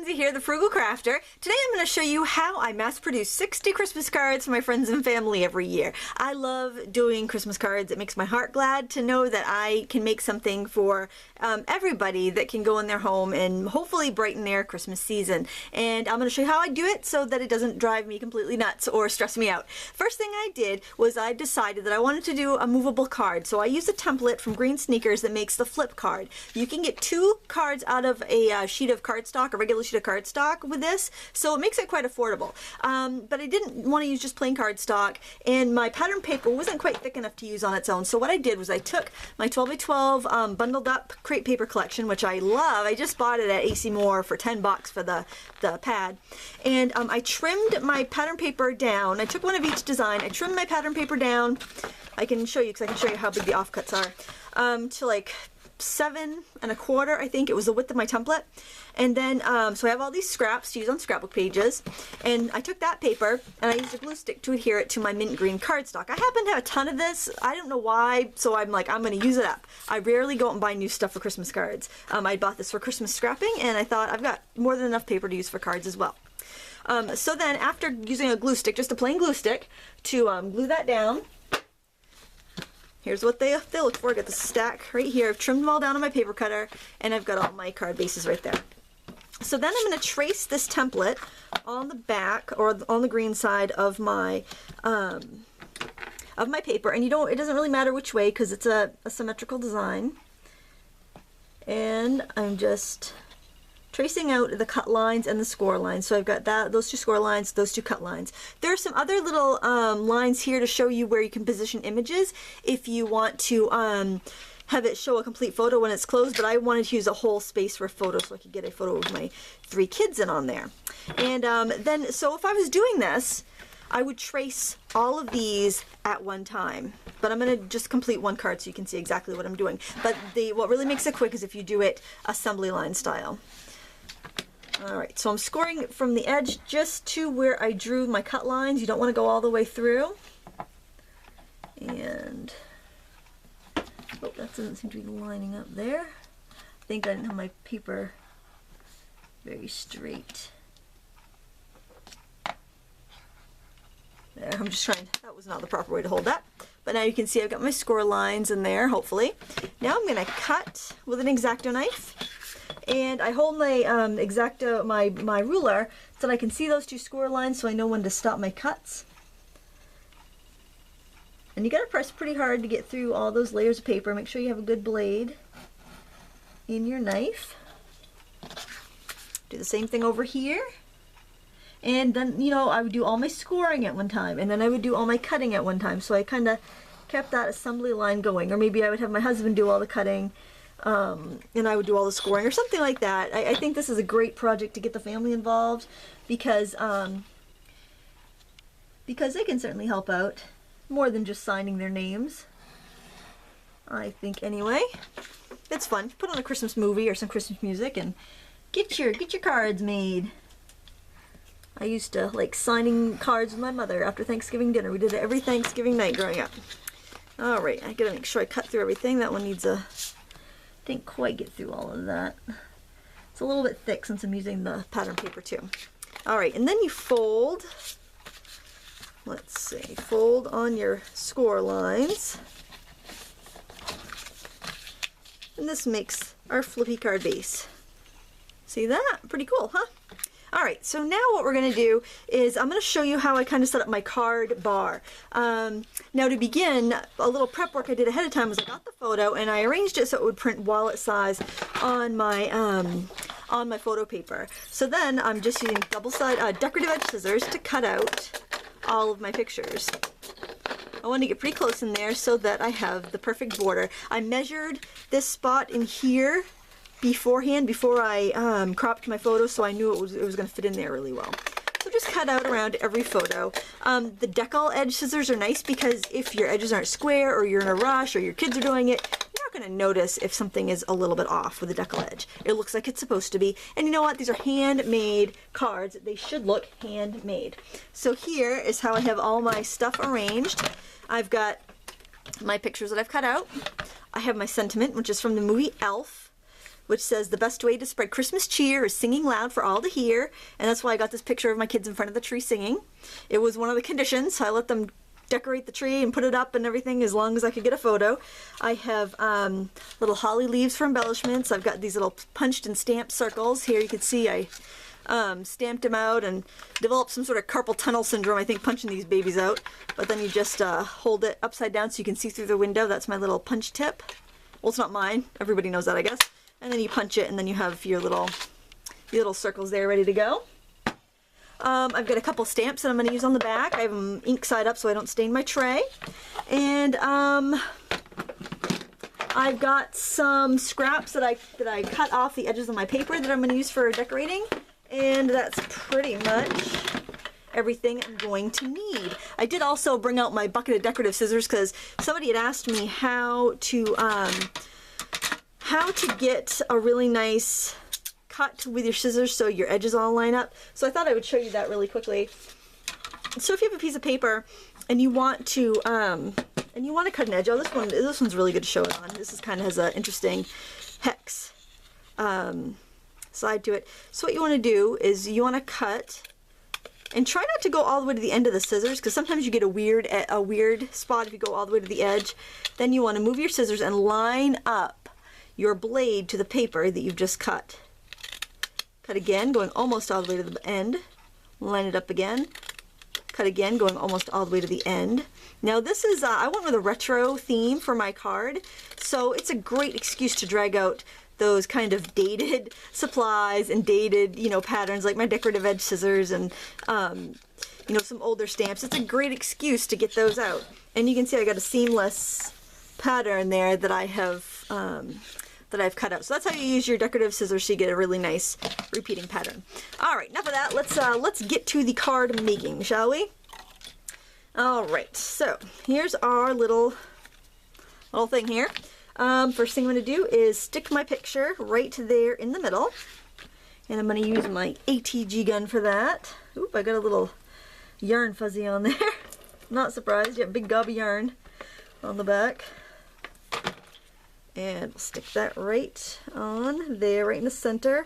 Lindsay here, the Frugal Crafter. Today I'm going to show you how I mass produce 60 Christmas cards for my friends and family every year. I love doing Christmas cards. It makes my heart glad to know that I can make something for everybody that can go in their home and hopefully brighten their Christmas season. And I'm going to show you how I do it so that it doesn't drive me completely nuts or stress me out. First thing I did was I decided that I wanted to do a movable card. So I used a template from Green Sneakers that makes the flip card. You can get 2 cards out of a sheet of cardstock, a regular sheet of cardstock with this, so it makes it quite affordable. But I didn't want to use just plain cardstock, and my pattern paper wasn't quite thick enough to use on its own. So what I did was I took my 12x12 bundled up crate paper collection, which I love. I just bought it at AC Moore for 10 bucks for the pad, and I trimmed my pattern paper down. I took one of each design. I trimmed my pattern paper down. I can show you because I can show you how big the offcuts are, to like 7 1/4, I think. It was the width of my template. And then so I have all these scraps to use on scrapbook pages, and I took that paper and I used a glue stick to adhere it to my mint green cardstock. I happen to have a ton of this. I don't know why, so I'm like, I'm going to use it up. I rarely go out and buy new stuff for Christmas cards. I bought this for Christmas scrapping, and I thought I've got more than enough paper to use for cards as well. So then after using a glue stick, just a plain glue stick, to glue that down, here's what they look for. I got the stack right here. I've trimmed them all down on my paper cutter, and I've got all my card bases right there. So then I'm going to trace this template on the back or on the green side of my paper, and it doesn't really matter which way because it's a symmetrical design. And I'm just tracing out the cut lines and the score lines. So I've got those 2 score lines, those 2 cut lines. There are some other little lines here to show you where you can position images if you want to have it show a complete photo when it's closed, but I wanted to use a whole space for a photo so I could get a photo of my 3 kids in on there. And so if I was doing this, I would trace all of these at one time, but I'm going to just complete one card so you can see exactly what I'm doing. But what really makes it quick is if you do it assembly line style. Alright, so I'm scoring from the edge just to where I drew my cut lines. You don't want to go all the way through. And oh, that doesn't seem to be lining up there. I think I didn't have my paper very straight. There, I'm just trying, that was not the proper way to hold that. But now you can see I've got my score lines in there, hopefully. Now I'm going to cut with an X-Acto knife. And I hold my X-Acto, my ruler, so that I can see those 2 score lines so I know when to stop my cuts. And you gotta press pretty hard to get through all those layers of paper. Make sure you have a good blade in your knife. Do the same thing over here. And then, I would do all my scoring at one time, and then I would do all my cutting at one time. So I kind of kept that assembly line going. Or maybe I would have my husband do all the cutting, and I would do all the scoring or something like that. I think this is a great project to get the family involved because they can certainly help out more than just signing their names. I think anyway. It's fun. Put on a Christmas movie or some Christmas music and get your cards made. I used to like signing cards with my mother after Thanksgiving dinner. We did it every Thanksgiving night growing up. Alright, I gotta make sure I cut through everything. That one needs didn't quite get through all of that. It's a little bit thick since I'm using the pattern paper too. Alright, and then you fold, let's see, fold on your score lines. And this makes our flippy card base. See that? Pretty cool, huh? Alright, so now what we're going to do is I'm going to show you how I kind of set up my card bar. Now to begin, a little prep work I did ahead of time was I got the photo and I arranged it so it would print wallet size on my photo paper. So then I'm just using double-sided decorative edge scissors to cut out all of my pictures. I want to get pretty close in there so that I have the perfect border. I measured this spot in here beforehand, before I cropped my photo, so I knew it was going to fit in there really well. So just cut out around every photo. The decal edge scissors are nice because if your edges aren't square or you're in a rush or your kids are doing it, you're not going to notice if something is a little bit off with the decal edge. It looks like it's supposed to be. And you know what? These are handmade cards. They should look handmade. So here is how I have all my stuff arranged. I've got my pictures that I've cut out. I have my sentiment, which is from the movie Elf. which says the best way to spread Christmas cheer is singing loud for all to hear. And that's why I got this picture of my kids in front of the tree singing. It was one of the conditions. I let them decorate the tree and put it up and everything as long as I could get a photo. I have little holly leaves for embellishments. I've got these little punched and stamped circles. Here you can see I stamped them out and developed some sort of carpal tunnel syndrome, I think, punching these babies out. But then you just hold it upside down so you can see through the window. That's my little punch tip. Well, it's not mine. Everybody knows that, I guess. And then you punch it and then you have your little circles there ready to go. I've got a couple stamps that I'm going to use on the back. I have them ink side up so I don't stain my tray. And I've got some scraps that I cut off the edges of my paper that I'm going to use for decorating. And that's pretty much everything I'm going to need. I did also bring out my bucket of decorative scissors because somebody had asked me how to get a really nice cut with your scissors so your edges all line up. So I thought I would show you that really quickly. So if you have a piece of paper and you want to cut an edge, oh, this one's really good to show it on. This is kind of has an interesting hex side to it. So what you want to do is you want to cut, and try not to go all the way to the end of the scissors because sometimes you get a weird spot if you go all the way to the edge. Then you want to move your scissors and line up your blade to the paper that you've just cut. Cut again, going almost all the way to the end. Line it up again. Cut again, going almost all the way to the end. Now this is, I went with a retro theme for my card, so it's a great excuse to drag out those kind of dated supplies and dated, patterns like my decorative edge scissors and, some older stamps. It's a great excuse to get those out. And you can see I got a seamless pattern there that I have that I've cut out. So that's how you use your decorative scissors so you get a really nice repeating pattern. All right, enough of that. Let's get to the card making, shall we? All right, so here's our little thing here. First thing I'm going to do is stick my picture right there in the middle. And I'm going to use my ATG gun for that. Oop, I got a little yarn fuzzy on there. Not surprised, you have a big gob of yarn on the back. And we'll stick that right on there, right in the center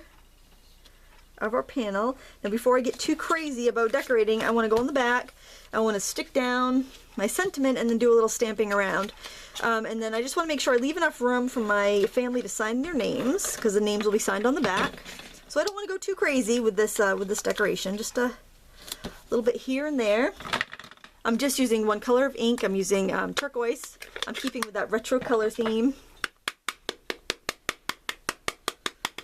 of our panel. Now before I get too crazy about decorating, I want to go on the back. I want to stick down my sentiment and then do a little stamping around. And then I just want to make sure I leave enough room for my family to sign their names, because the names will be signed on the back. So I don't want to go too crazy with this decoration. Just a little bit here and there. I'm just using one color of ink. I'm using turquoise. I'm keeping with that retro color theme.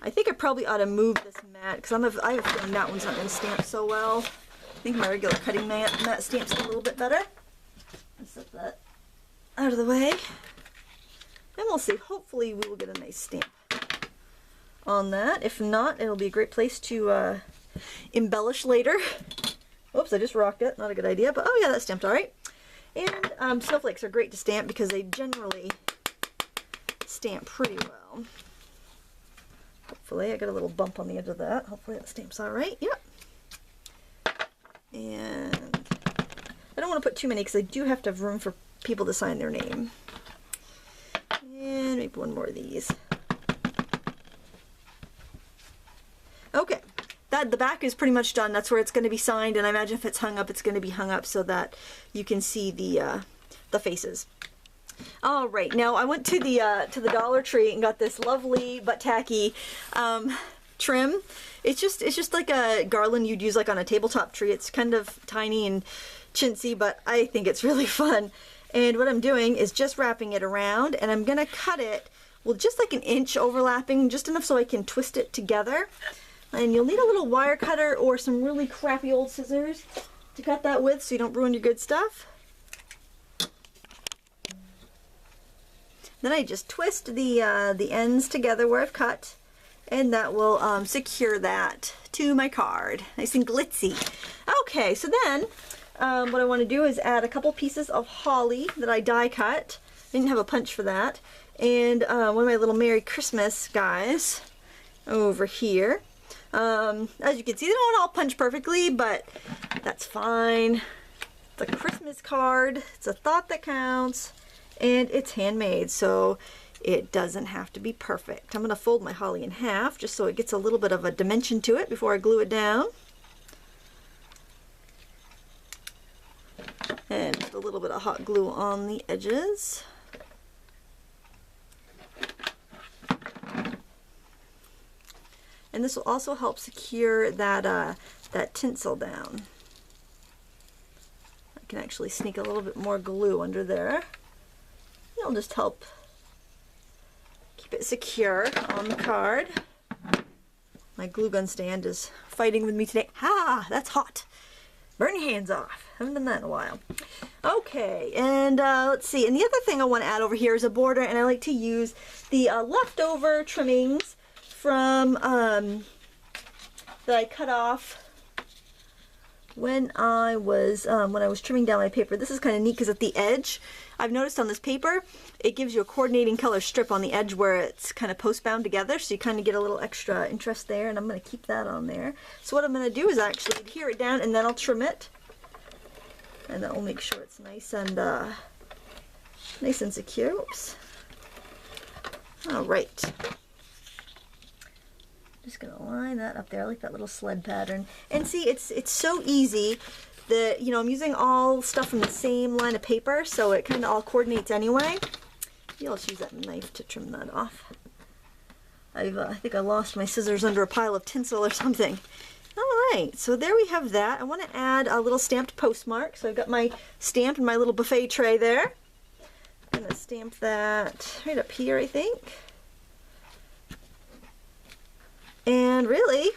I think I probably ought to move this mat because I have a feeling that one's not going to stamp so well. I think my regular cutting mat stamps a little bit better. Let's set that out of the way. And we'll see. Hopefully we will get a nice stamp on that. If not, it'll be a great place to embellish later. Oops, I just rocked it. Not a good idea, but oh yeah, that stamped all right. And snowflakes are great to stamp because they generally stamp pretty well. Hopefully, I got a little bump on the edge of that. Hopefully that stamps all right. Yep. And I don't want to put too many because I do have to have room for people to sign their name. And maybe one more of these. Okay. The back is pretty much done. That's where it's going to be signed, and I imagine if it's hung up, it's going to be hung up so that you can see the faces. All right, now I went to the Dollar Tree and got this lovely but tacky trim. It's just like a garland you'd use like on a tabletop tree. It's kind of tiny and chintzy, but I think it's really fun. And what I'm doing is just wrapping it around, and I'm gonna cut it, well, just like an inch overlapping, just enough so I can twist it together. And you'll need a little wire cutter or some really crappy old scissors to cut that with so you don't ruin your good stuff. Then I just twist the ends together where I've cut, and that will secure that to my card. Nice and glitzy. Okay, so then what I want to do is add a couple pieces of holly that I die cut. I didn't have a punch for that. And one of my little Merry Christmas guys over here. As you can see, they don't all punch perfectly, but that's fine. It's a Christmas card. It's a thought that counts. And it's handmade, so It doesn't have to be perfect. I'm going to fold my holly in half just so it gets a little bit of a dimension to it before I glue it down. And just a little bit of hot glue on the edges. And this will also help secure that tinsel down. I can actually sneak a little bit more glue under there. It'll just help keep it secure on the card. My glue gun stand is fighting with me today. Ha! That's hot. Burn your hands off. Haven't done that in a while. Okay, and let's see. And the other thing I want to add over here is a border, and I like to use the leftover trimmings from that I cut off when I was trimming down my paper. This is kind of neat because at the edge, I've noticed on this paper, it gives you a coordinating color strip on the edge where it's kind of post-bound together, so you kind of get a little extra interest there, and I'm going to keep that on there. So what I'm going to do is actually adhere it down, and then I'll trim it, and that will make sure it's nice and secure. Oops. All right. Just gonna line that up there. I like that little sled pattern. And see, it's so easy that, you know, I'm using all stuff from the same line of paper, so it kind of all coordinates anyway. Maybe I'll just use that knife to trim that off. I think I lost my scissors under a pile of tinsel or something. All right, so there we have that. I want to add a little stamped postmark. So I've got my stamp in my little buffet tray there. I'm gonna stamp that right up here, I think. And really,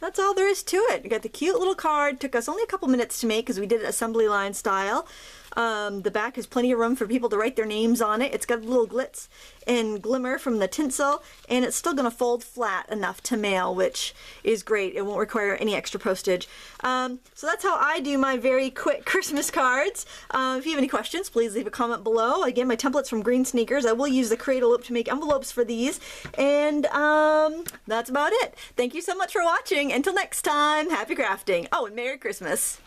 that's all there is to it. We got the cute little card. Took us only a couple minutes to make because we did it assembly line style. The back has plenty of room for people to write their names on it. It's got a little glitz and glimmer from the tinsel, and it's still going to fold flat enough to mail, which is great. It won't require any extra postage. So that's how I do my very quick Christmas cards. If you have any questions, please leave a comment below. Again, my template's from Green Sneakers. I will use the kreate-a-lope to make envelopes for these. And that's about it. Thank you so much for watching. Until next time, happy crafting. Oh, and Merry Christmas.